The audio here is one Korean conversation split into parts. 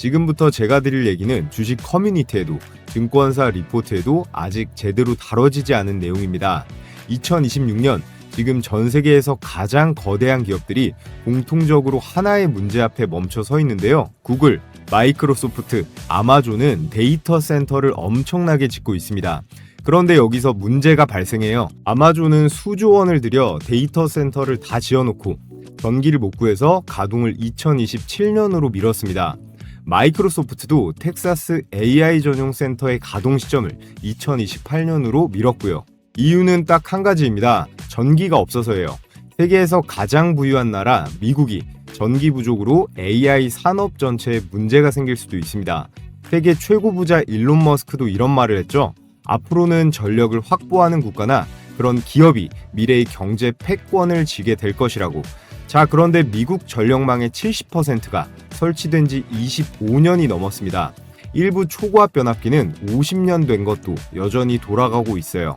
지금부터 제가 드릴 얘기는 주식 커뮤니티에도 증권사 리포트에도 아직 제대로 다뤄지지 않은 내용입니다. 2026년 지금 전 세계에서 가장 거대한 기업들이 공통적으로 하나의 문제 앞에 멈춰 서 있는데요. 구글, 마이크로소프트, 아마존은 데이터 센터를 엄청나게 짓고 있습니다. 그런데 여기서 문제가 발생해요. 아마존은 수조 원을 들여 데이터 센터를 다 지어놓고 전기를 못 구해서 가동을 2027년으로 미뤘습니다. 마이크로소프트도 텍사스 AI 전용 센터의 가동 시점을 2028년으로 미뤘고요. 이유는 딱 한 가지입니다. 전기가 없어서예요. 세계에서 가장 부유한 나라 미국이 전기 부족으로 AI 산업 전체에 문제가 생길 수도 있습니다. 세계 최고 부자 일론 머스크도 이런 말을 했죠. 앞으로는 전력을 확보하는 국가나 그런 기업이 미래의 경제 패권을 쥐게 될 것이라고. 자, 그런데 미국 전력망의 70%가 설치된 지 25년이 넘었습니다. 일부 초고압 변압기는 50년 된 것도 여전히 돌아가고 있어요.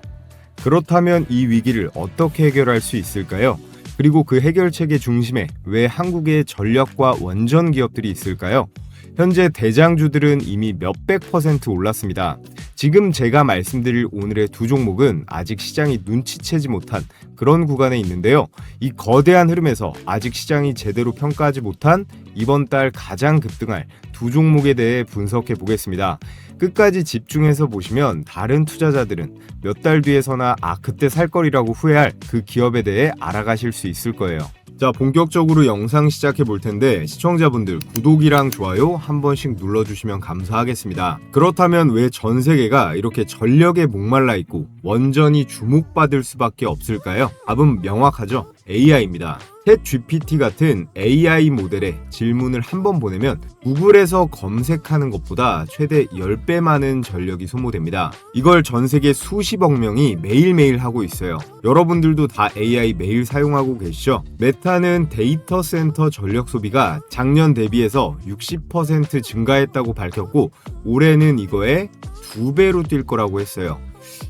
그렇다면 이 위기를 어떻게 해결할 수 있을까요? 그리고 그 해결책의 중심에 왜 한국의 전력과 원전 기업들이 있을까요? 현재 대장주들은 이미 몇백 % 올랐습니다. 지금 제가 말씀드릴 오늘의 두 종목은 아직 시장이 눈치채지 못한 그런 구간에 있는데요. 이 거대한 흐름에서 아직 시장이 제대로 평가하지 못한 이번 달 가장 급등할 두 종목에 대해 분석해 보겠습니다. 끝까지 집중해서 보시면 다른 투자자들은 몇 달 뒤에서나 그때 살 거리라고 후회할 그 기업에 대해 알아가실 수 있을 거예요. 자, 본격적으로 영상 시작해 볼 텐데 시청자분들 구독이랑 좋아요 한 번씩 눌러주시면 감사하겠습니다. 그렇다면 왜 전 세계가 이렇게 전력에 목말라 있고 원전이 주목받을 수밖에 없을까요? 답은 명확하죠. AI입니다. 챗GPT 같은 AI 모델에 질문을 한번 보내면 구글에서 검색하는 것보다 최대 10배 많은 전력이 소모됩니다. 이걸 전 세계 수십억 명이 매일매일 하고 있어요. 여러분들도 다 AI 매일 사용하고 계시죠? 메타는 데이터 센터 전력 소비가 작년 대비해서 60% 증가했다고 밝혔고 올해는 이거에 2배로 뛸 거라고 했어요.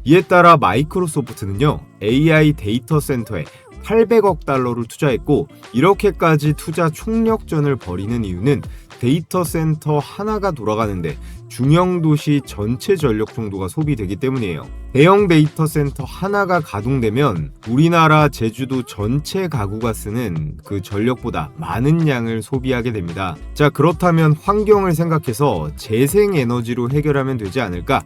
이에 따라 마이크로소프트는요, AI 데이터 센터에 800억 달러를 투자했고 이렇게까지 투자 총력전을 벌이는 이유는 데이터 센터 하나가 돌아가는데 중형 도시 전체 전력 정도가 소비되기 때문이에요. 대형 데이터 센터 하나가 가동되면 우리나라 제주도 전체 가구가 쓰는 그 전력보다 많은 양을 소비하게 됩니다. 자, 그렇다면 환경을 생각해서 재생에너지로 해결하면 되지 않을까?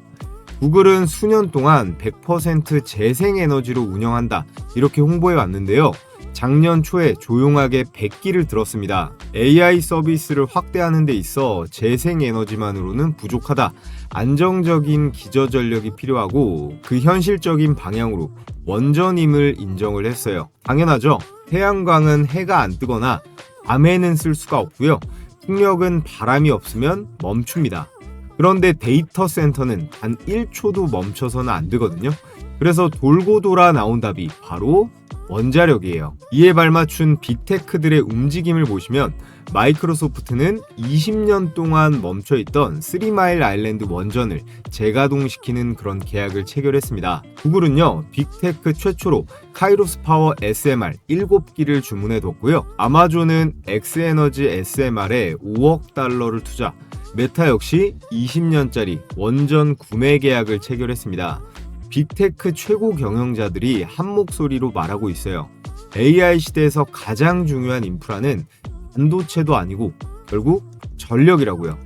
구글은 수년 동안 100% 재생에너지로 운영한다 이렇게 홍보해 왔는데요. 작년 초에 조용하게 100기를 들었습니다. AI 서비스를 확대하는 데 있어 재생에너지만으로는 부족하다. 안정적인 기저전력이 필요하고 그 현실적인 방향으로 원전임을 인정을 했어요. 당연하죠. 태양광은 해가 안 뜨거나 밤에는 쓸 수가 없고요. 풍력은 바람이 없으면 멈춥니다. 그런데 데이터 센터는 단 1초도 멈춰서는 안 되거든요. 그래서 돌고 돌아 나온 답이 바로 원자력이에요. 이에 발맞춘 빅테크들의 움직임을 보시면 마이크로소프트는 20년 동안 멈춰있던 3마일 아일랜드 원전을 재가동시키는 그런 계약을 체결했습니다. 구글은요, 빅테크 최초로 카이로스 파워 SMR 7기를 주문해뒀고요. 아마존은 엑스에너지 SMR에 5억 달러를 투자, 메타 역시 20년짜리 원전 구매 계약을 체결했습니다. 빅테크 최고 경영자들이 한 목소리로 말하고 있어요. AI 시대에서 가장 중요한 인프라는 반도체도 아니고 결국 전력이라고요.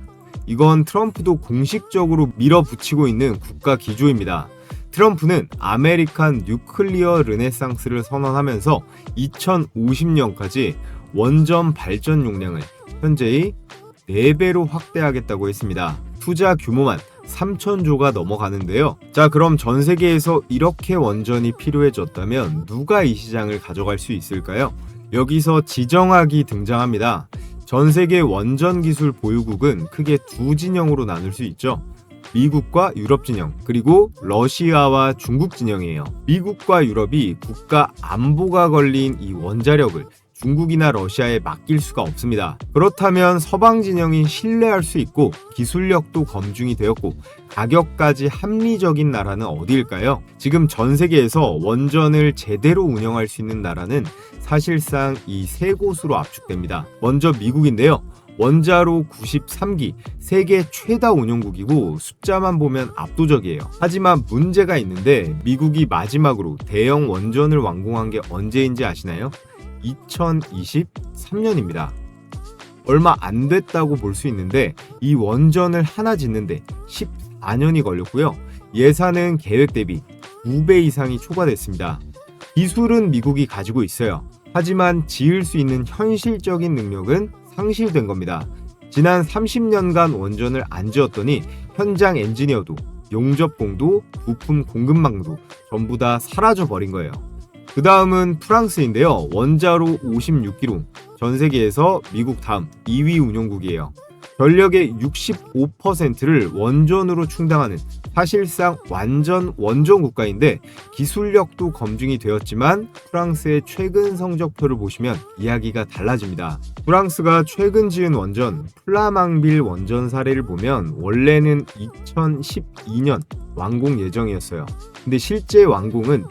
이건 트럼프도 공식적으로 밀어붙이고 있는 국가 기조입니다. 트럼프는 아메리칸 뉴클리어 르네상스를 선언하면서 2050년까지 원전 발전 용량을 현재의 4배로 확대하겠다고 했습니다. 투자 규모만 3,000조가 넘어가는데요. 자, 그럼 전 세계에서 이렇게 원전이 필요해졌다면 누가 이 시장을 가져갈 수 있을까요? 여기서 지정학이 등장합니다. 전 세계 원전 기술 보유국은 크게 두 진영으로 나눌 수 있죠. 미국과 유럽 진영, 그리고 러시아와 중국 진영이에요. 미국과 유럽이 국가 안보가 걸린 이 원자력을 중국이나 러시아에 맡길 수가 없습니다. 그렇다면 서방 진영이 신뢰할 수 있고 기술력도 검증이 되었고 가격까지 합리적인 나라는 어디일까요? 지금 전 세계에서 원전을 제대로 운영할 수 있는 나라는 사실상 이 세 곳으로 압축됩니다. 먼저 미국인데요. 원자로 93기 세계 최다 운용국이고 숫자만 보면 압도적이에요. 하지만 문제가 있는데 미국이 마지막으로 대형 원전을 완공한 게 언제인지 아시나요? 2023년입니다. 얼마 안 됐다고 볼 수 있는데 이 원전을 하나 짓는데 14년이 걸렸고요. 예산은 계획 대비 2배 이상이 초과됐습니다. 기술은 미국이 가지고 있어요. 하지만 지을 수 있는 현실적인 능력은 상실된 겁니다. 지난 30년간 원전을 안 지었더니 현장 엔지니어도, 용접공도, 부품 공급망도 전부 다 사라져 버린 거예요. 그 다음은 프랑스인데요. 원자로 56기로 전 세계에서 미국 다음 2위 운용국이에요. 전력의 65%를 원전으로 충당하는 사실상 완전 원전 국가인데 기술력도 검증이 되었지만 프랑스의 최근 성적표를 보시면 이야기가 달라집니다. 프랑스가 최근 지은 원전 플라망빌 원전 사례를 보면 원래는 2012년 완공 예정이었어요. 근데 실제 완공은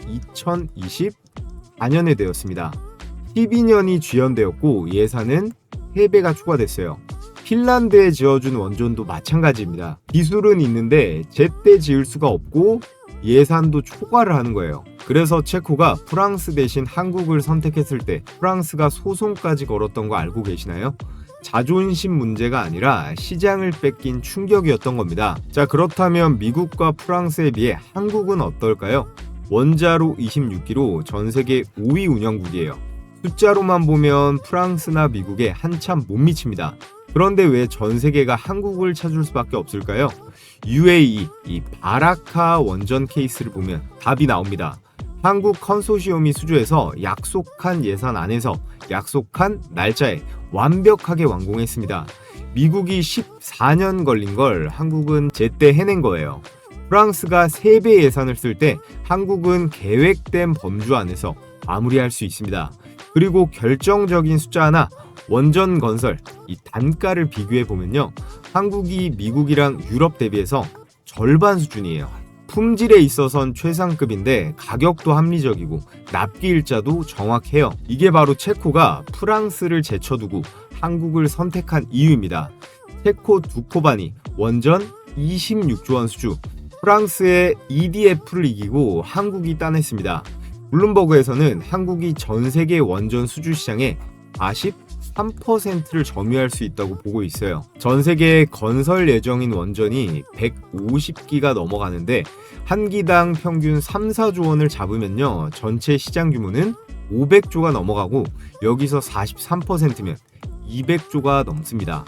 2024년에 되었습니다. 12년이 지연되었고 예산은 3배가 추가됐어요. 핀란드에 지어준 원전도 마찬가지입니다. 기술은 있는데 제때 지을 수가 없고 예산도 초과를 하는 거예요. 그래서 체코가 프랑스 대신 한국을 선택했을 때 프랑스가 소송까지 걸었던 거 알고 계시나요? 자존심 문제가 아니라 시장을 뺏긴 충격이었던 겁니다. 자, 그렇다면 미국과 프랑스에 비해 한국은 어떨까요? 원자로 26기로 전 세계 5위 운영국이에요. 숫자로만 보면 프랑스나 미국에 한참 못 미칩니다. 그런데 왜 전 세계가 한국을 찾을 수밖에 없을까요? UAE, 이 바라카 원전 케이스를 보면 답이 나옵니다. 한국 컨소시엄이 수주해서 약속한 예산 안에서 약속한 날짜에 완벽하게 완공했습니다. 미국이 14년 걸린 걸 한국은 제때 해낸 거예요. 프랑스가 3배 예산을 쓸 때 한국은 계획된 범주 안에서 마무리할 수 있습니다. 그리고 결정적인 숫자 하나, 원전 건설, 이 단가를 비교해 보면요. 한국이 미국이랑 유럽 대비해서 절반 수준이에요. 품질에 있어선 최상급인데 가격도 합리적이고 납기 일자도 정확해요. 이게 바로 체코가 프랑스를 제쳐두고 한국을 선택한 이유입니다. 체코 두코바니 원전 26조 원 수주, 프랑스의 EDF를 이기고 한국이 따냈습니다. 블룸버그에서는 한국이 전 세계 원전 수주 시장에 43%를 점유할 수 있다고 보고 있어요. 전 세계 건설 예정인 원전이 150기가 넘어가는데 한 기당 평균 3, 4조 원을 잡으면요. 전체 시장 규모는 500조가 넘어가고 여기서 43%면 200조가 넘습니다.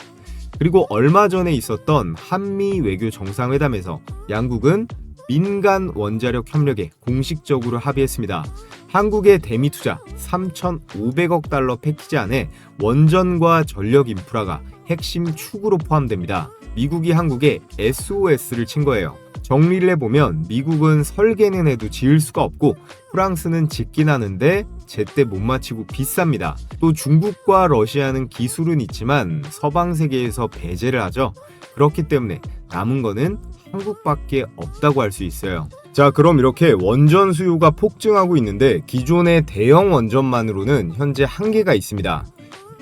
그리고 얼마 전에 있었던 한미 외교 정상회담에서 양국은 민간 원자력 협력에 공식적으로 합의했습니다. 한국의 대미 투자 3,500억 달러 패키지 안에 원전과 전력 인프라가 핵심 축으로 포함됩니다. 미국이 한국에 SOS를 친 거예요. 정리를 해보면 미국은 설계는 해도 지을 수가 없고 프랑스는 짓긴 하는데 제때 못 맞히고 비쌉니다. 또 중국과 러시아는 기술은 있지만 서방 세계에서 배제를 하죠. 그렇기 때문에 남은 거는 한국밖에 없다고 할 수 있어요. 자, 그럼 이렇게 원전 수요가 폭증하고 있는데 기존의 대형 원전만으로는 현재 한계가 있습니다.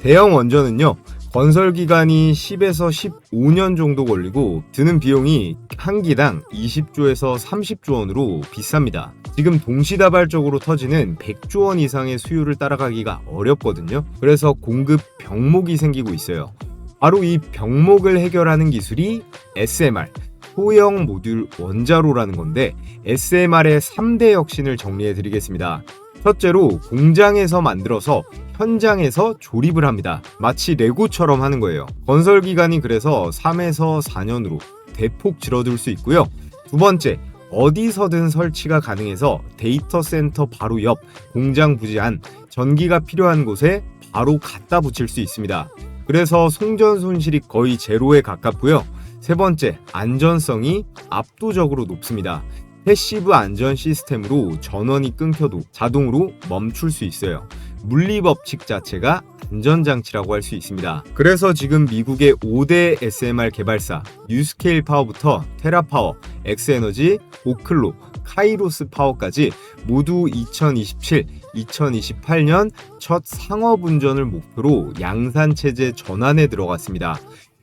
대형 원전은요, 건설 기간이 10에서 15년 정도 걸리고 드는 비용이 한 기당 20조에서 30조 원으로 비쌉니다. 지금 동시다발적으로 터지는 100조 원 이상의 수요를 따라가기가 어렵거든요. 그래서 공급 병목이 생기고 있어요. 바로 이 병목을 해결하는 기술이 SMR, 소형 모듈 원자로라는 건데 SMR의 3대 혁신을 정리해 드리겠습니다. 첫째로 공장에서 만들어서 현장에서 조립을 합니다. 마치 레고처럼 하는 거예요. 건설 기간이 그래서 3에서 4년으로 대폭 줄어들 수 있고요. 두 번째, 어디서든 설치가 가능해서 데이터 센터 바로 옆 공장 부지 안 전기가 필요한 곳에 바로 갖다 붙일 수 있습니다. 그래서 송전 손실이 거의 제로에 가깝고요. 세 번째, 안전성이 압도적으로 높습니다. 패시브 안전 시스템으로 전원이 끊겨도 자동으로 멈출 수 있어요. 물리 법칙 자체가 안전장치라고 할 수 있습니다. 그래서 지금 미국의 5대 SMR 개발사 뉴스케일 파워부터 테라파워, 엑스에너지, 오클로, 카이로스 파워까지 모두 2027, 2028년 첫 상업운전을 목표로 양산체제 전환에 들어갔습니다.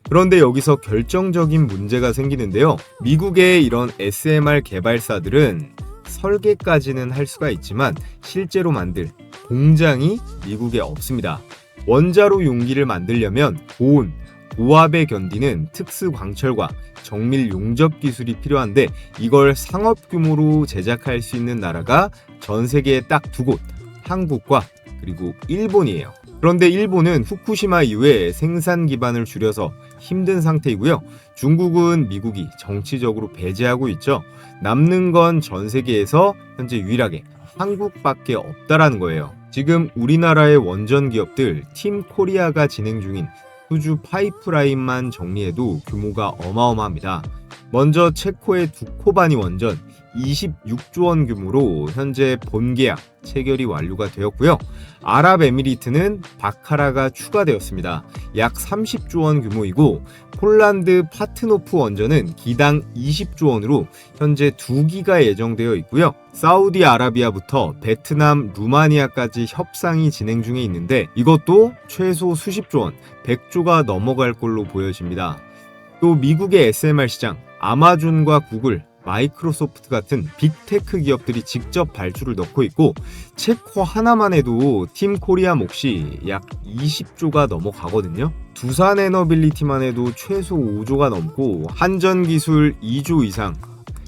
그런데 여기서 결정적인 문제가 생기는데요. 미국의 이런 SMR 개발사들은 설계까지는 할 수가 있지만 실제로 만들 공장이 미국에 없습니다. 원자로 용기를 만들려면 고온, 고압에 견디는 특수 광철과 정밀 용접 기술이 필요한데 이걸 상업 규모로 제작할 수 있는 나라가 전 세계에 딱 두 곳, 한국과 그리고 일본이에요. 그런데 일본은 후쿠시마 이후에 생산 기반을 줄여서 힘든 상태이고요. 중국은 미국이 정치적으로 배제하고 있죠. 남는 건 전 세계에서 현재 유일하게 한국밖에 없다라는 거예요. 지금 우리나라의 원전 기업들 팀 코리아가 진행 중인 수주 파이프라인만 정리해도 규모가 어마어마합니다. 먼저 체코의 두코바니 원전 26조 원 규모로 현재 본계약 체결이 완료가 되었고요. 아랍에미리트는 바카라가 추가되었습니다. 약 30조 원 규모이고 폴란드 파트노프 원전은 기당 20조 원으로 현재 2기가 예정되어 있고요. 사우디아라비아부터 베트남, 루마니아까지 협상이 진행 중에 있는데 이것도 최소 수십조 원, 100조가 넘어갈 걸로 보여집니다. 또 미국의 SMR 시장, 아마존과 구글, 마이크로소프트 같은 빅테크 기업들이 직접 발주를 넣고 있고 체코 하나만 해도 팀 코리아 몫이 약 20조가 넘어가거든요. 두산 에너빌리티만 해도 최소 5조가 넘고 한전기술 2조 이상,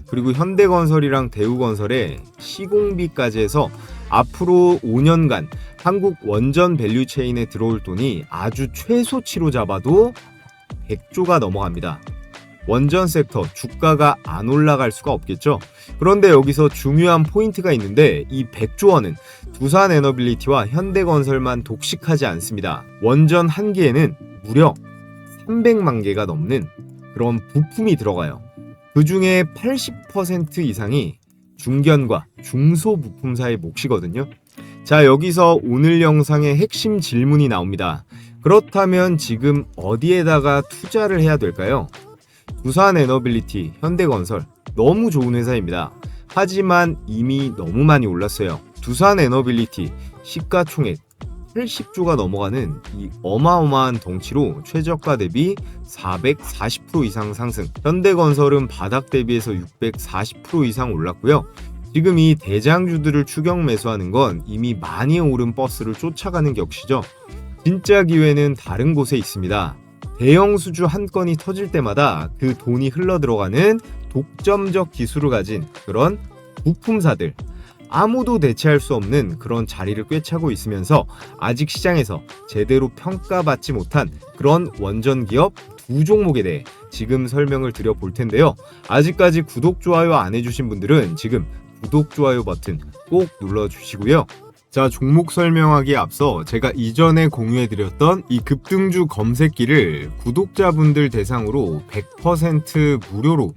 그리고 현대건설이랑 대우건설의 시공비까지 해서 앞으로 5년간 한국 원전 밸류체인에 들어올 돈이 아주 최소치로 잡아도 100조가 넘어갑니다. 원전 섹터 주가가 안 올라갈 수가 없겠죠. 그런데 여기서 중요한 포인트가 있는데 이 100조 원은 두산 에너빌리티와 현대건설만 독식하지 않습니다. 원전 한 개에는 무려 300만 개가 넘는 그런 부품이 들어가요. 그 중에 80% 이상이 중견과 중소부품사의 몫이거든요. 자, 여기서 오늘 영상의 핵심 질문이 나옵니다. 그렇다면 지금 어디에다가 투자를 해야 될까요? 두산 에너빌리티, 현대건설 너무 좋은 회사입니다. 하지만 이미 너무 많이 올랐어요. 두산 에너빌리티 시가총액 80조가 넘어가는 이 어마어마한 덩치로 최저가 대비 440% 이상 상승, 현대건설은 바닥 대비해서 640% 이상 올랐고요. 지금 이 대장주들을 추격 매수하는 건 이미 많이 오른 버스를 쫓아가는 격이죠. 진짜 기회는 다른 곳에 있습니다. 대형 수주 한 건이 터질 때마다 그 돈이 흘러들어가는 독점적 기술을 가진 그런 부품사들, 아무도 대체할 수 없는 그런 자리를 꿰차고 있으면서 아직 시장에서 제대로 평가받지 못한 그런 원전 기업 두 종목에 대해 지금 설명을 드려볼 텐데요. 아직까지 구독, 좋아요 안 해주신 분들은 지금 구독, 좋아요 버튼 꼭 눌러주시고요. 자, 종목 설명하기에 앞서 제가 이전에 공유해드렸던 이 급등주 검색기를 구독자분들 대상으로 100% 무료로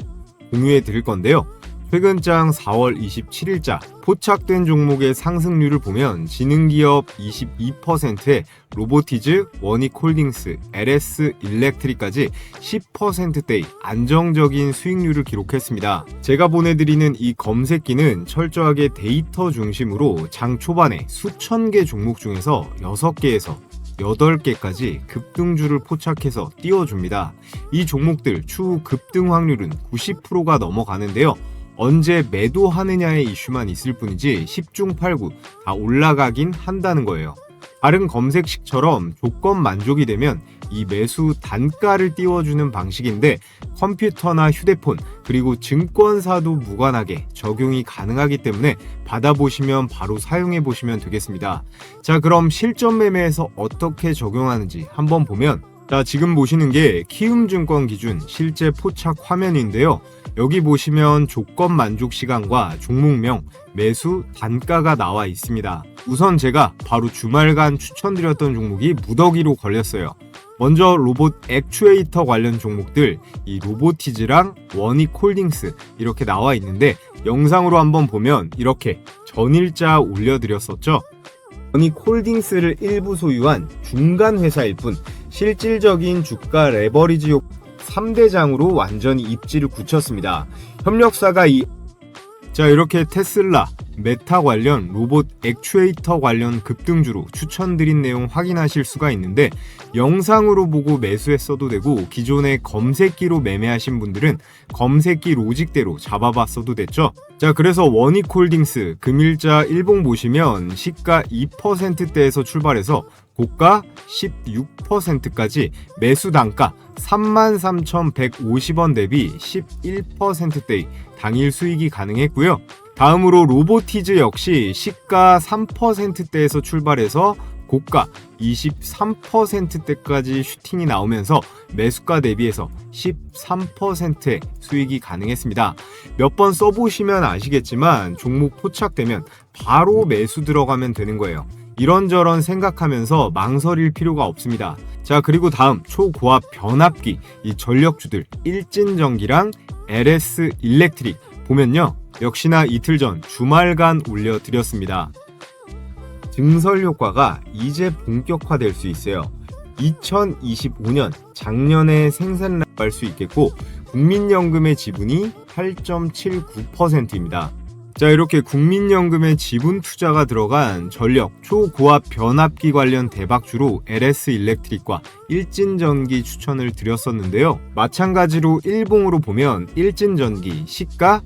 공유해드릴 건데요. 최근장 4월 27일자 포착된 종목의 상승률을 보면 지능기업 22%에 로보티즈, 원익홀딩스, LS 일렉트릭까지 10%대의 안정적인 수익률을 기록했습니다. 제가 보내드리는 이 검색기는 철저하게 데이터 중심으로 장 초반에 수천 개 종목 중에서 6개에서 8개까지 급등주를 포착해서 띄워줍니다. 이 종목들 추후 급등 확률은 90%가 넘어가는데요. 언제 매도하느냐의 이슈만 있을 뿐이지 10중 8구 다 올라가긴 한다는 거예요. 다른 검색식처럼 조건 만족이 되면 이 매수 단가를 띄워주는 방식인데 컴퓨터나 휴대폰 그리고 증권사도 무관하게 적용이 가능하기 때문에 받아보시면 바로 사용해보시면 되겠습니다. 자, 그럼 실전 매매에서 어떻게 적용하는지 한번 보면, 자, 지금 보시는 게 키움증권 기준 실제 포착 화면인데요. 여기 보시면 조건 만족 시간과 종목명, 매수 단가가 나와 있습니다. 우선 제가 바로 주말간 추천드렸던 종목이 무더기로 걸렸어요. 먼저 로봇 액추에이터 관련 종목들, 이 로보티즈랑 원익홀딩스 이렇게 나와 있는데 영상으로 한번 보면 이렇게 전일자 올려드렸었죠. 원익홀딩스를 일부 소유한 중간 회사일 뿐 실질적인 주가 레버리지 3대장으로 완전히 입지를 굳혔습니다. 협력사가 이 자, 이렇게 테슬라, 메타 관련 로봇 액추에이터 관련 급등주로 추천드린 내용 확인하실 수가 있는데, 영상으로 보고 매수했어도 되고 기존에 검색기로 매매하신 분들은 검색기 로직대로 잡아봤어도 됐죠. 자, 그래서 원익홀딩스 금일자 일봉 보시면 시가 2%대에서 출발해서 고가 16%까지 매수 단가 33,150원 대비 11%대의 당일 수익이 가능했고요. 다음으로 로보티즈 역시 시가 3%대에서 출발해서 고가 23%대까지 슈팅이 나오면서 매수가 대비해서 13%의 수익이 가능했습니다. 몇 번 써보시면 아시겠지만 종목 포착되면 바로 매수 들어가면 되는 거예요. 이런저런 생각하면서 망설일 필요가 없습니다. 자, 그리고 다음 초고압 변압기 이 전력주들 일진전기랑 LS 일렉트릭 보면요, 역시나 이틀 전 주말간 올려드렸습니다. 증설 효과가 이제 본격화될 수 있어요. 2025년 작년에 생산할 수 있겠고 국민연금의 지분이 8.79%입니다. 자, 이렇게 국민연금의 지분 투자가 들어간 전력 초고압 변압기 관련 대박주로 LS 일렉트릭과 일진전기 추천을 드렸었는데요. 마찬가지로 일봉으로 보면 일진전기 시가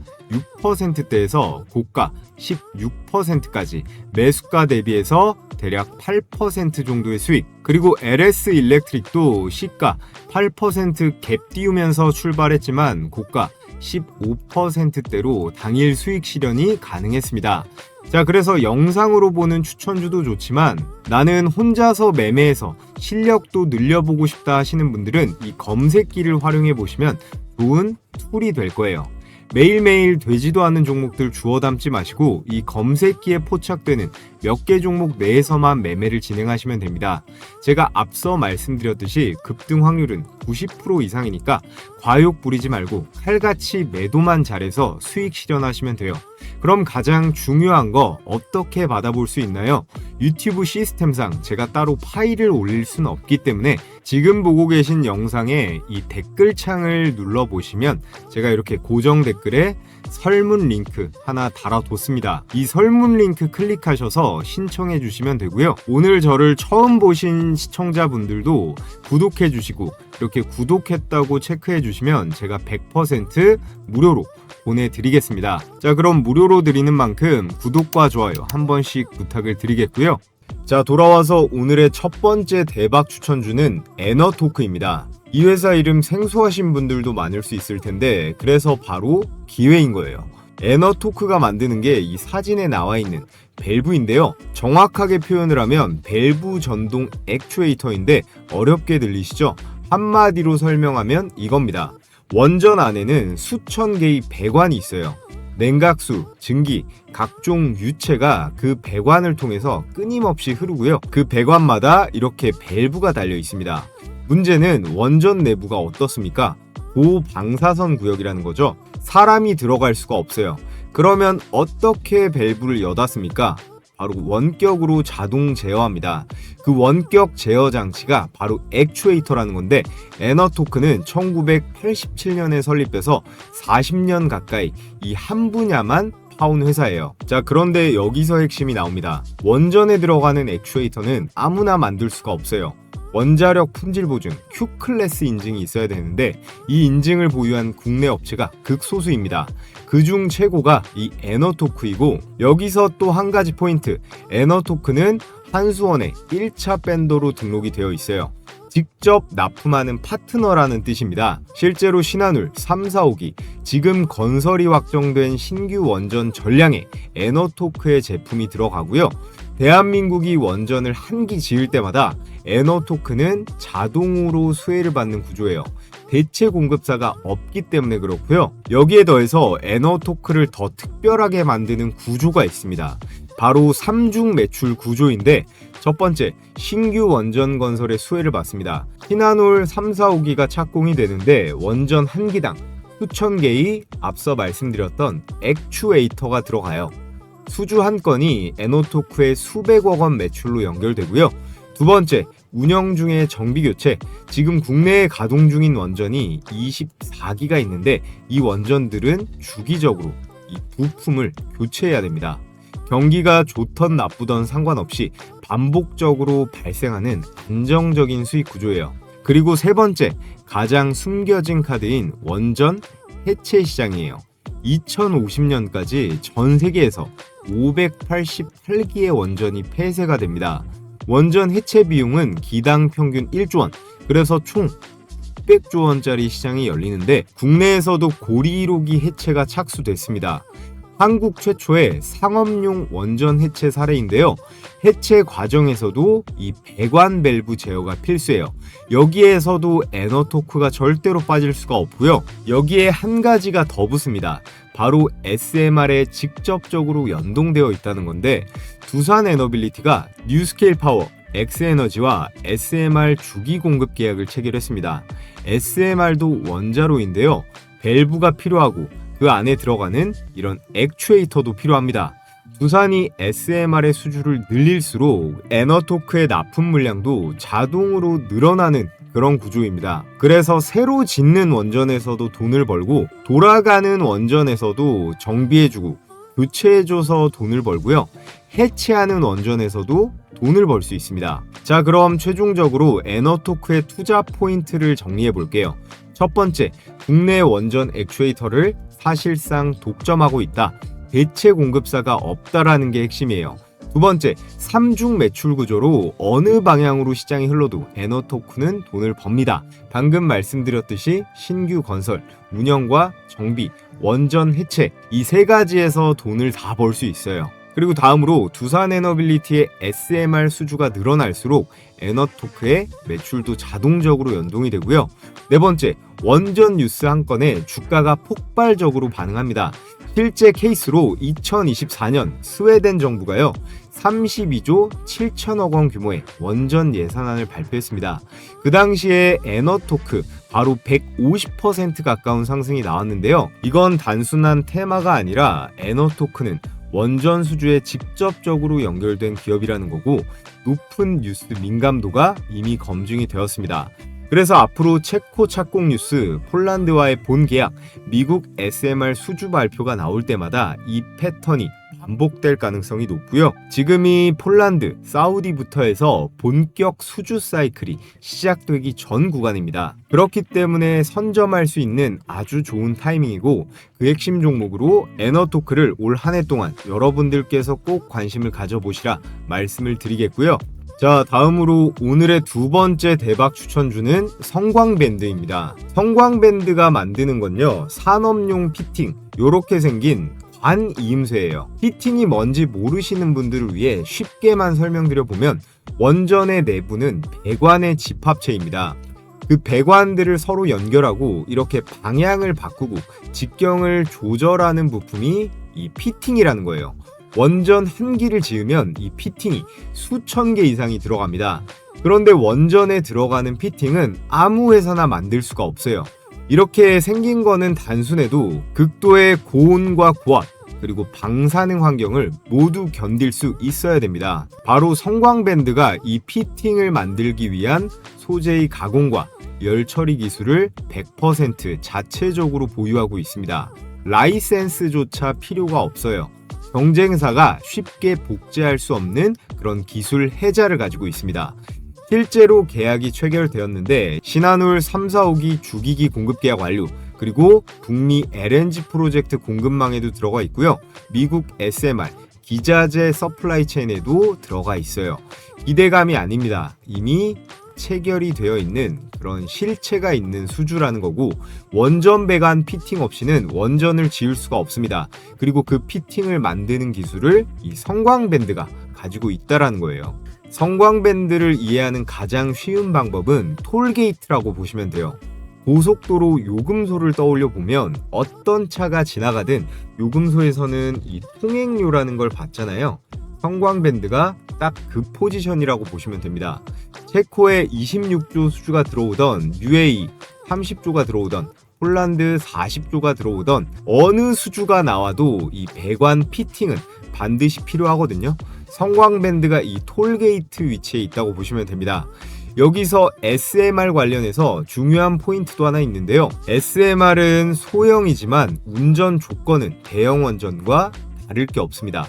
6%대에서 고가 16%까지 매수가 대비해서 대략 8% 정도의 수익, 그리고 LS 일렉트릭도 시가 8% 갭 띄우면서 출발했지만 고가 15%대로 당일 수익 실현이 가능했습니다. 자, 그래서 영상으로 보는 추천주도 좋지만 나는 혼자서 매매해서 실력도 늘려보고 싶다 하시는 분들은 이 검색기를 활용해 보시면 좋은 툴이 될 거예요. 매일매일 되지도 않는 종목들 주워 담지 마시고 이 검색기에 포착되는 몇 개 종목 내에서만 매매를 진행하시면 됩니다. 제가 앞서 말씀드렸듯이 급등 확률은 90% 이상이니까 과욕 부리지 말고 칼같이 매도만 잘해서 수익 실현하시면 돼요. 그럼 가장 중요한 거 어떻게 받아볼 수 있나요? 유튜브 시스템상 제가 따로 파일을 올릴 수는 없기 때문에 지금 보고 계신 영상에 이 댓글창을 눌러보시면 제가 이렇게 고정 댓글에 설문 링크 하나 달아뒀습니다. 이 설문 링크 클릭하셔서 신청해 주시면 되고요. 오늘 저를 처음 보신 시청자분들도 구독해 주시고 이렇게 구독했다고 체크해 주시면 제가 100% 무료로 보내드리겠습니다. 자, 그럼 무료로 드리는 만큼 구독과 좋아요 한 번씩 부탁을 드리겠고요. 자, 돌아와서 오늘의 첫 번째 대박 추천주는 에너토크입니다. 이 회사 이름 생소하신 분들도 많을 수 있을 텐데 그래서 바로 기회인 거예요. 에너토크가 만드는 게 이 사진에 나와 있는 밸브인데요. 정확하게 표현을 하면 밸브 전동 액추에이터인데 어렵게 들리시죠? 한마디로 설명하면 이겁니다. 원전 안에는 수천 개의 배관이 있어요. 냉각수, 증기, 각종 유체가 그 배관을 통해서 끊임없이 흐르고요. 그 배관마다 이렇게 밸브가 달려 있습니다. 문제는 원전 내부가 어떻습니까? 고방사선 구역이라는 거죠. 사람이 들어갈 수가 없어요. 그러면 어떻게 밸브를 여닫습니까? 바로 원격으로 자동 제어합니다. 그 원격 제어 장치가 바로 액추에이터라는 건데 에너토크는 1987년에 설립돼서 40년 가까이 이 한 분야만 파온 회사예요. 자, 그런데 여기서 핵심이 나옵니다. 원전에 들어가는 액추에이터는 아무나 만들 수가 없어요. 원자력 품질 보증 Q클래스 인증이 있어야 되는데 이 인증을 보유한 국내 업체가 극소수입니다. 그중 최고가 이 에너토크이고 여기서 또 한 가지 포인트, 에너토크는 한수원의 1차 밴더로 등록이 되어 있어요. 직접 납품하는 파트너라는 뜻입니다. 실제로 신한울 3, 4호기 지금 건설이 확정된 신규 원전 전량에 에너토크의 제품이 들어가고요. 대한민국이 원전을 한 기 지을 때마다 에너토크는 자동으로 수혜를 받는 구조예요. 대체 공급사가 없기 때문에 그렇고요. 여기에 더해서 에너토크를 더 특별하게 만드는 구조가 있습니다. 바로 3중 매출 구조인데 첫 번째, 신규 원전 건설의 수혜를 받습니다. 신한울 3, 4호기가 착공이 되는데 원전 한 기당 수천 개의 앞서 말씀드렸던 액추에이터가 들어가요. 수주 한 건이 에너토크의 수백억 원 매출로 연결되고요. 두 번째, 운영 중의 정비 교체. 지금 국내에 가동 중인 원전이 24기가 있는데 이 원전들은 주기적으로 이 부품을 교체해야 됩니다. 경기가 좋던 나쁘던 상관없이 반복적으로 발생하는 안정적인 수익 구조예요. 그리고 세 번째, 가장 숨겨진 카드인 원전 해체 시장이에요. 2050년까지 전 세계에서 588기의 원전이 폐쇄가 됩니다. 원전 해체 비용은 기당 평균 1조 원, 그래서 총 600조 원짜리 시장이 열리는데 국내에서도 고리 1호기 해체가 착수됐습니다. 한국 최초의 상업용 원전 해체 사례인데요. 해체 과정에서도 이 배관 밸브 제어가 필수예요. 여기에서도 에너토크가 절대로 빠질 수가 없고요. 여기에 한 가지가 더 붙습니다. 바로 SMR에 직접적으로 연동되어 있다는 건데, 두산 에너빌리티가 뉴스케일 파워, 엑스에너지와 SMR 주기 공급 계약을 체결했습니다. SMR도 원자로인데요. 밸브가 필요하고 그 안에 들어가는 이런 액추에이터도 필요합니다. 두산이 SMR의 수주를 늘릴수록 에너토크의 납품 물량도 자동으로 늘어나는 그런 구조입니다. 그래서 새로 짓는 원전에서도 돈을 벌고 돌아가는 원전에서도 정비해주고 교체해줘서 돈을 벌고요. 해체하는 원전에서도 돈을 벌 수 있습니다. 자, 그럼 최종적으로 에너토크의 투자 포인트를 정리해 볼게요. 첫 번째, 국내 원전 액추에이터를 사실상 독점하고 있다. 대체 공급사가 없다라는 게 핵심이에요. 두 번째, 삼중 매출 구조로 어느 방향으로 시장이 흘러도 에너토크는 돈을 법니다. 방금 말씀드렸듯이 신규 건설, 운영과 정비, 원전 해체, 이 세 가지에서 돈을 다 벌 수 있어요. 그리고 다음으로 두산 에너빌리티의 SMR 수주가 늘어날수록 에너토크의 매출도 자동적으로 연동이 되고요. 네 번째, 원전 뉴스 한 건에 주가가 폭발적으로 반응합니다. 실제 케이스로 2024년 스웨덴 정부가요, 32조 7천억 원 규모의 원전 예산안을 발표했습니다. 그 당시에 에너토크 바로 150% 가까운 상승이 나왔는데요. 이건 단순한 테마가 아니라 에너토크는 원전 수주에 직접적으로 연결된 기업이라는 거고, 높은 뉴스 민감도가 이미 검증이 되었습니다. 그래서 앞으로 체코 착공 뉴스, 폴란드와의 본 계약, 미국 SMR 수주 발표가 나올 때마다 이 패턴이 반복될 가능성이 높고요. 지금이 폴란드, 사우디부터 해서 본격 수주 사이클이 시작되기 전 구간입니다. 그렇기 때문에 선점할 수 있는 아주 좋은 타이밍이고, 그 핵심 종목으로 에너토크를 올 한 해 동안 여러분들께서 꼭 관심을 가져보시라 말씀을 드리겠고요. 자, 다음으로 오늘의 두 번째 대박 추천주는 성광밴드입니다. 성광밴드가 만드는 건요, 산업용 피팅, 요렇게 생긴 관이음쇠예요. 피팅이 뭔지 모르시는 분들을 위해 쉽게만 설명드려보면, 원전의 내부는 배관의 집합체입니다. 그 배관들을 서로 연결하고 이렇게 방향을 바꾸고 직경을 조절하는 부품이 이 피팅이라는 거예요. 원전 한 기를 지으면 이 피팅이 수천 개 이상이 들어갑니다. 그런데 원전에 들어가는 피팅은 아무 회사나 만들 수가 없어요. 이렇게 생긴 거는 단순해도 극도의 고온과 고압, 그리고 방사능 환경을 모두 견딜 수 있어야 됩니다. 바로 성광밴드가 이 피팅을 만들기 위한 소재의 가공과 열 처리 기술을 100% 자체적으로 보유하고 있습니다. 라이센스조차 필요가 없어요. 경쟁사가 쉽게 복제할 수 없는 그런 기술 해자를 가지고 있습니다. 실제로 계약이 체결되었는데 신한울 3, 4호기 주기기 공급 계약 완료, 그리고 북미 LNG 프로젝트 공급망에도 들어가 있고요. 미국 SMR, 기자재 서플라이 체인에도 들어가 있어요. 기대감이 아닙니다. 이미 체결이 되어 있는 그런 실체가 있는 수주라는 거고, 원전 배관 피팅 없이는 원전을 지을 수가 없습니다. 그리고 그 피팅을 만드는 기술을 이 성광밴드가 가지고 있다라는 거예요. 성광밴드를 이해하는 가장 쉬운 방법은 톨게이트라고 보시면 돼요. 고속도로 요금소를 떠올려 보면 어떤 차가 지나가든 요금소에서는 이 통행료라는 걸 받잖아요. 성광밴드가 딱 그 포지션이라고 보시면 됩니다. 체코에 26조 수주가 들어오던, UAE 30조가 들어오던, 폴란드 40조가 들어오던 어느 수주가 나와도 이 배관 피팅은 반드시 필요하거든요. 성광밴드가 이 톨게이트 위치에 있다고 보시면 됩니다. 여기서 SMR 관련해서 중요한 포인트도 하나 있는데요. SMR은 소형이지만 운전 조건은 대형 원전과 다를 게 없습니다.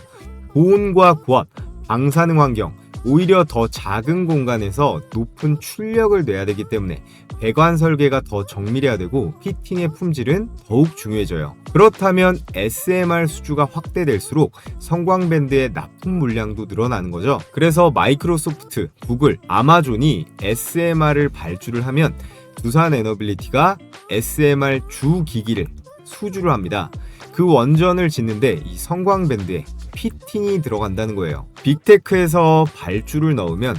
고온과 고압, 방사능 환경, 오히려 더 작은 공간에서 높은 출력을 내야 되기 때문에 배관 설계가 더 정밀해야 되고 피팅의 품질은 더욱 중요해져요. 그렇다면 SMR 수주가 확대될수록 성광밴드의 납품 물량도 늘어나는 거죠. 그래서 마이크로소프트, 구글, 아마존이 SMR을 발주를 하면 두산에너빌리티가 SMR 주 기기를 수주를 합니다. 그 원전을 짓는데 이 성광밴드에 피팅이 들어간다는 거예요. 빅테크에서 발주를 넣으면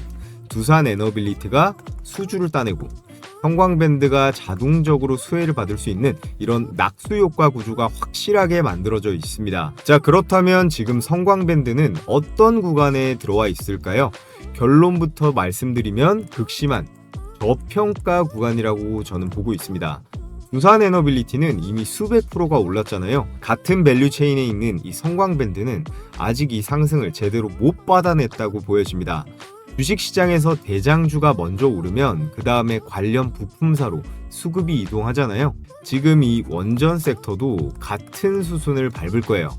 두산에너빌리티가 수주를 따내고 성광밴드가 자동적으로 수혜를 받을 수 있는 이런 낙수 효과 구조가 확실하게 만들어져 있습니다. 자, 그렇다면 지금 성광밴드는 어떤 구간에 들어와 있을까요? 결론부터 말씀드리면 극심한 저평가 구간이라고 저는 보고 있습니다. 두산에너빌리티는 이미 수백 프로가 올랐잖아요. 같은 밸류 체인에 있는 이 성광밴드는 아직 이 상승을 제대로 못 받아냈다고 보여집니다. 주식시장에서 대장주가 먼저 오르면 그 다음에 관련 부품사로 수급이 이동하잖아요. 지금 이 원전 섹터도 같은 수순을 밟을 거예요.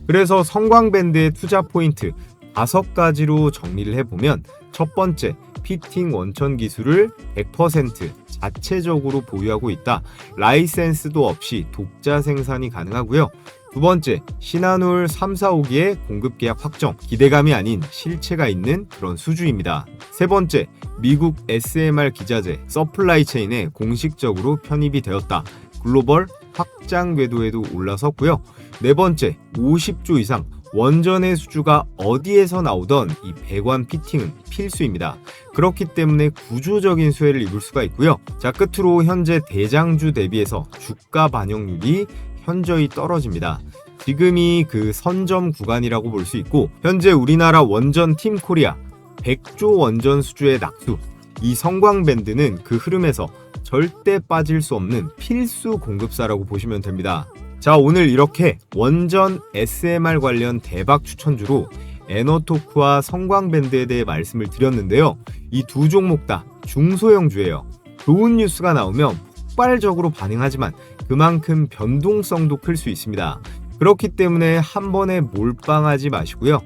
그래서 성광밴드의 투자 포인트 5가지로 정리를 해보면, 첫 번째, 피팅 원천 기술을 100% 자체적으로 보유하고 있다. 라이센스도 없이 독자 생산이 가능하고요. 두 번째, 신한울 3, 4, 5기의 공급 계약 확정, 기대감이 아닌 실체가 있는 그런 수주입니다. 세 번째, 미국 SMR 기자재 서플라이 체인에 공식적으로 편입이 되었다. 글로벌 확장 궤도에도 올라섰고요. 네 번째, 50조 이상 원전의 수주가 어디에서 나오던 이 배관 피팅은 필수입니다. 그렇기 때문에 구조적인 수혜를 입을 수가 있고요. 자, 끝으로 현재 대장주 대비해서 주가 반영률이 현저히 떨어집니다. 지금이 그 선점 구간이라고 볼 수 있고, 현재 우리나라 원전 팀 코리아 100조 원전 수주의 낙수, 이 성광밴드는 그 흐름에서 절대 빠질 수 없는 필수 공급사라고 보시면 됩니다. 자, 오늘 이렇게 원전 SMR 관련 대박 추천주로 에너토크와 성광밴드에 대해 말씀을 드렸는데요. 이 두 종목 다 중소형주예요. 좋은 뉴스가 나오면 폭발적으로 반응하지만 그만큼 변동성도 클 수 있습니다. 그렇기 때문에 한 번에 몰빵하지 마시고요.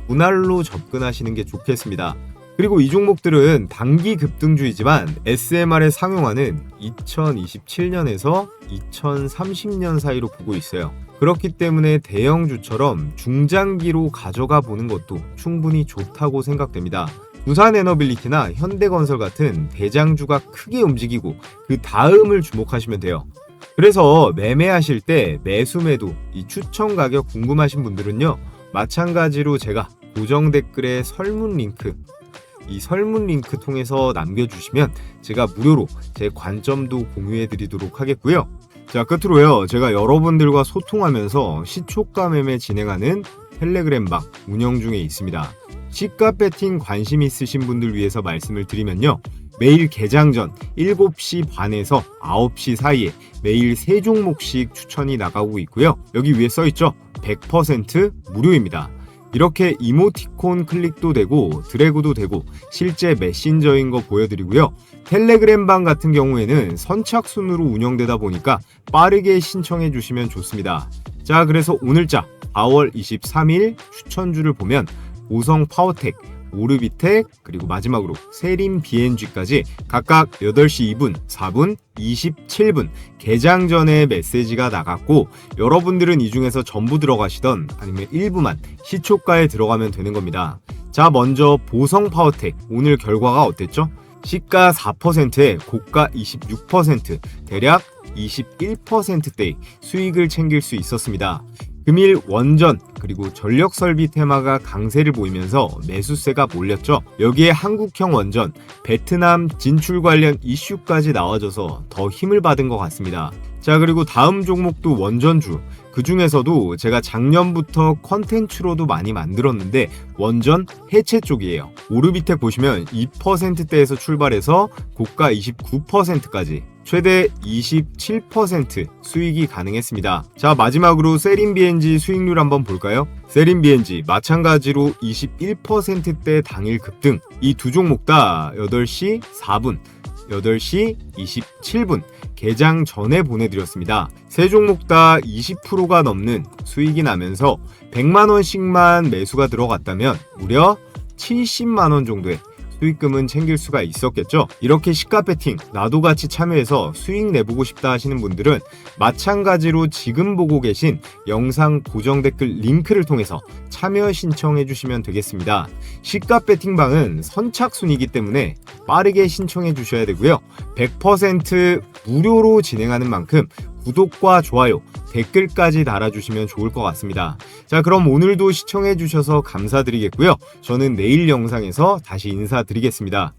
분할로 접근하시는 게 좋겠습니다. 그리고 이 종목들은 단기 급등주이지만 SMR의 상용화는 2027년에서 2030년 사이로 보고 있어요. 그렇기 때문에 대형주처럼 중장기로 가져가 보는 것도 충분히 좋다고 생각됩니다. 두산에너빌리티나 현대건설 같은 대장주가 크게 움직이고 그 다음을 주목하시면 돼요. 그래서 매매하실 때 매수 매도, 이 추천 가격 궁금하신 분들은요, 마찬가지로 제가 고정 댓글에 설문 링크, 이 설문 링크 통해서 남겨주시면 제가 무료로 제 관점도 공유해 드리도록 하겠고요. 자, 끝으로요, 제가 여러분들과 소통하면서 시초가 매매 진행하는 텔레그램방 운영 중에 있습니다. 시가 배팅 관심 있으신 분들 위해서 말씀을 드리면요, 매일 개장 전 7시 반에서 9시 사이에 매일 3종목씩 추천이 나가고 있고요. 여기 위에 써있죠? 100% 무료입니다. 이렇게 이모티콘 클릭도 되고 드래그도 되고 실제 메신저인 거 보여드리고요. 텔레그램방 같은 경우에는 선착순으로 운영되다 보니까 빠르게 신청해 주시면 좋습니다. 자, 그래서 오늘자 4월 23일 추천주를 보면 보성 파워텍, 오르비텍, 그리고 마지막으로 세림 BNG까지 각각 8시 2분, 4분, 27분 개장 전에 메시지가 나갔고, 여러분들은 이 중에서 전부 들어가시던 아니면 일부만 시초가에 들어가면 되는 겁니다. 자, 먼저 보성 파워텍 오늘 결과가 어땠죠? 시가 4%에 고가 26%, 대략 21%대의 수익을 챙길 수 있었습니다. 금일 원전 그리고 전력설비 테마가 강세를 보이면서 매수세가 몰렸죠. 여기에 한국형 원전, 베트남 진출 관련 이슈까지 나와줘서 더 힘을 받은 것 같습니다. 자, 그리고 다음 종목도 원전주, 그 중에서도 제가 작년부터 컨텐츠로도 많이 만들었는데 원전 해체 쪽이에요. 오르비텍 보시면 2%대에서 출발해서 고가 29%까지 최대 27% 수익이 가능했습니다. 자, 마지막으로 세림 BNG 수익률 한번 볼까요? 세린 BNG 마찬가지로 21%대 당일 급등. 이 두 종목 다 8시 4분, 8시 27분 개장 전에 보내드렸습니다. 세 종목 다 20%가 넘는 수익이 나면서 100만 원씩만 매수가 들어갔다면 무려 70만 원 정도의 수익금은 챙길 수가 있었겠죠. 이렇게 시가 배팅 나도 같이 참여해서 수익 내보고 싶다 하시는 분들은 마찬가지로 지금 보고 계신 영상 고정 댓글 링크를 통해서 참여 신청해 주시면 되겠습니다. 시가 배팅방은 선착순이기 때문에 빠르게 신청해 주셔야 되고요. 100% 무료로 진행하는 만큼 구독과 좋아요, 댓글까지 달아주시면 좋을 것 같습니다. 자, 그럼 오늘도 시청해 주셔서 감사드리겠고요. 저는 내일 영상에서 다시 인사드리겠습니다.